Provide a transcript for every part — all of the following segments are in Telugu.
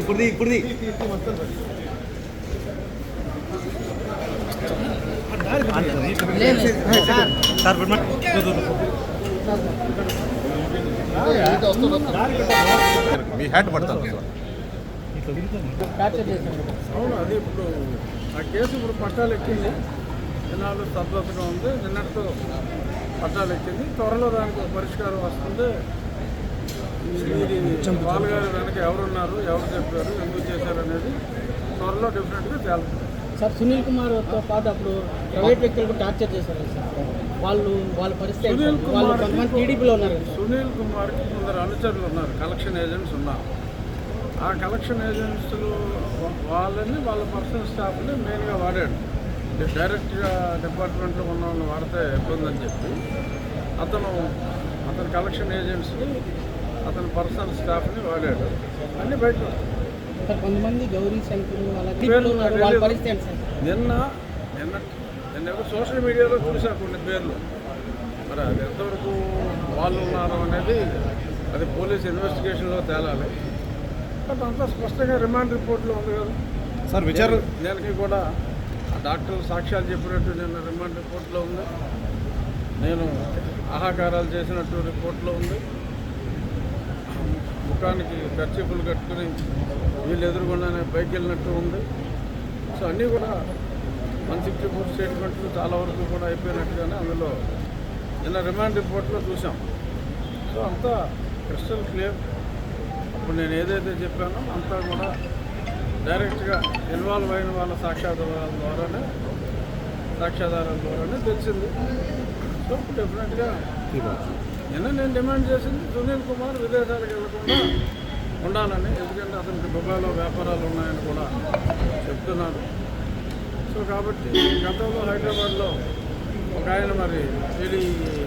ఇప్పుడుది మీ హ్యాట్ పడతాను. అవును, అది ఇప్పుడు ఆ కేసు ఇప్పుడు పట్టాలు ఎక్కింది. జనాలు స్తబ్దతగా ఉంది. నిన్నటితో పట్టాలు ఎక్కింది. త్వరలో దానికి ఒక పరిష్కారం వస్తుంది. ఇది వాళ్ళగారి వెనక ఎవరున్నారు, ఎవరు చెప్పారు, ఎందుకు చేశారు అనేది త్వరలో డెఫినెట్గా తేలుతుంది. సార్ సునీల్ కుమార్తో పాటు అప్పుడు ప్రైవేట్ వ్యక్తులకు టార్చర్ చేశారు సార్. వాళ్ళ పరిస్థితి సునీల్ వాళ్ళు కుమార్ కొంతమంది టీడీపీలో ఉన్నారు. సునీల్ కుమార్కి కొందరు అనుచరులు ఉన్నారు, కలెక్షన్ ఏజెంట్స్ ఉన్నారు. ఆ కలెక్షన్ ఏజెంట్స్లు వాళ్ళని వాళ్ళ పర్సనల్ స్టాఫ్ని మెయిన్గా వాడాడు. డైరెక్ట్గా డిపార్ట్మెంట్లో ఉన్న వాళ్ళని వాడితే ఇబ్బంది అని చెప్పి అతను కలెక్షన్ ఏజెంట్స్ని అతని పర్సనల్ స్టాఫ్ని వాడాడు. అన్నీ బయట సార్ కొంతమంది గౌరీ శంకర్ వాళ్ళ పేర్లు ఉన్నారు. నాకు వాళ్ళ తెలియదు. పరిస్థితి ఏంటి సార్? నిన్న సోషల్ మీడియాలో చూసా కొన్ని పేర్లు. మరి అది ఎంతవరకు వాళ్ళు ఉన్నారు అనేది అది పోలీస్ ఇన్వెస్టిగేషన్లో తేలాలి. బట్ అంతా స్పష్టంగా రిమాండ్ రిపోర్ట్లో ఉంది కదా సార్ విచారణ దానికి కూడా ఆ డాక్టర్లు సాక్ష్యాలు చెప్పినట్టు నిన్న రిమాండ్ రిపోర్ట్లో ఉంది. నేను ఆహాకారాలు చేసినట్టు రిపోర్ట్లో ఉంది. ముఖానికి కర్చీపులు కట్టుకుని వీళ్ళు ఎదురుగుండానే పైకి వెళ్ళినట్టు ఉంది. సో అన్నీ కూడా 164 స్టేట్మెంట్లు చాలా వరకు కూడా అయిపోయినట్టుగానే అందులో నిన్న రిమాండ్ రిపోర్ట్లో చూసాం. సో అంతా క్రిస్టల్ క్లియర్. ఇప్పుడు నేను ఏదైతే చెప్పానో అంతా కూడా డైరెక్ట్గా ఇన్వాల్వ్ అయిన వాళ్ళ సాక్ష్యాధారాల ద్వారానే తెలిసింది. సో డెఫినెట్గా నిన్న నేను డిమాండ్ చేసింది సునీల్ కుమార్ విదేశాలకు వెళ్లకుండా ఉండాలని. ఎందుకంటే అతనికి దుబాయ్లో వ్యాపారాలు ఉన్నాయని కూడా చెప్తున్నారు. సో కాబట్టి గతంలో హైదరాబాద్లో ఒక ఆయన మరి టెలి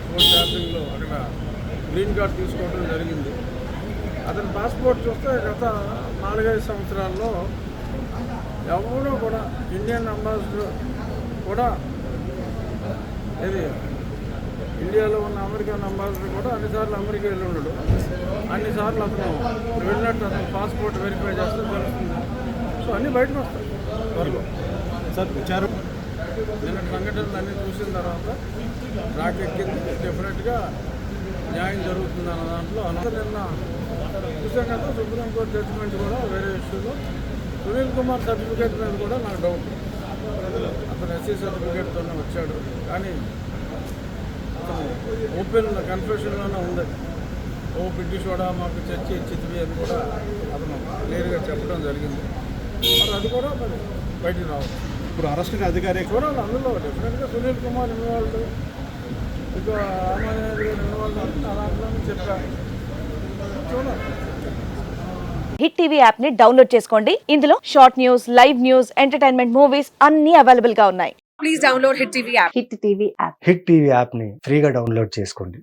ఫోన్ ట్యాపింగ్లో అక్కడ గ్రీన్ కార్డ్ తీసుకోవడం జరిగింది. అతని పాస్పోర్ట్ చూస్తే గత 4-5 సంవత్సరాల్లో ఎవరో కూడా ఇండియన్ అంబాసిడర్ కూడా ఇది ఇండియాలో ఉన్న అమెరికన్ అంబాసిడర్ కూడా అన్నిసార్లు అమెరికా వెళ్ళి ఉండడు. అన్నిసార్లు అతను వెళ్ళినట్టు అతను పాస్పోర్ట్ వెరిఫై చేస్తే తెలుస్తుంది. సో అన్నీ బయటకు వస్తాయి త్వరలో. సార్ విచారణ నిన్న సంఘటనలు అన్నీ చూసిన తర్వాత ట్రాక్ ఎక్కింది. డెఫినెట్గా న్యాయం జరుగుతుంది అన్న దాంట్లో నిన్న చూసాం కదా. సుప్రీంకోర్టు జడ్జిమెంట్ కూడా వేరే ఇష్యూలో సునీల్ కుమార్ సర్టిఫికేట్ మీద కూడా నాకు డౌట్. అతను ఎస్సీ సర్టిఫికేట్తోనే వచ్చాడు, కానీ అతను ఓపెన్ కన్ఫ్యూషన్లోనే ఉంది. బ్రిటిష్ వాడా మాకు చర్చి ఇచ్చిద్వి అని కూడా అతను క్లియర్గా చెప్పడం జరిగింది. మరి అది కూడా మరి బయటికి రావాలి. ఇప్పుడు అరెస్ట్ అధికారి చూడాలి. అందులో డెఫినెట్గా సునీల్ కుమార్ ఇన్వాల్వ్, ఇంకా రామానాయుడు గారు ఇన్వాల్వ్ అని నా దాంట్లోనే చెప్పాను. చూడాలి. హిట్ టీవీ యాప్ ని డౌన్లోడ్ చేసుకోండి. ఇందులో short news, live news, entertainment movies అన్ని అవైలబుల్ గా ఉన్నాయి. Please download Hit TV app. Hit TV app. Hit TV యాప్ని ఫ్రీగా డౌన్లోడ్ చేసుకోండి.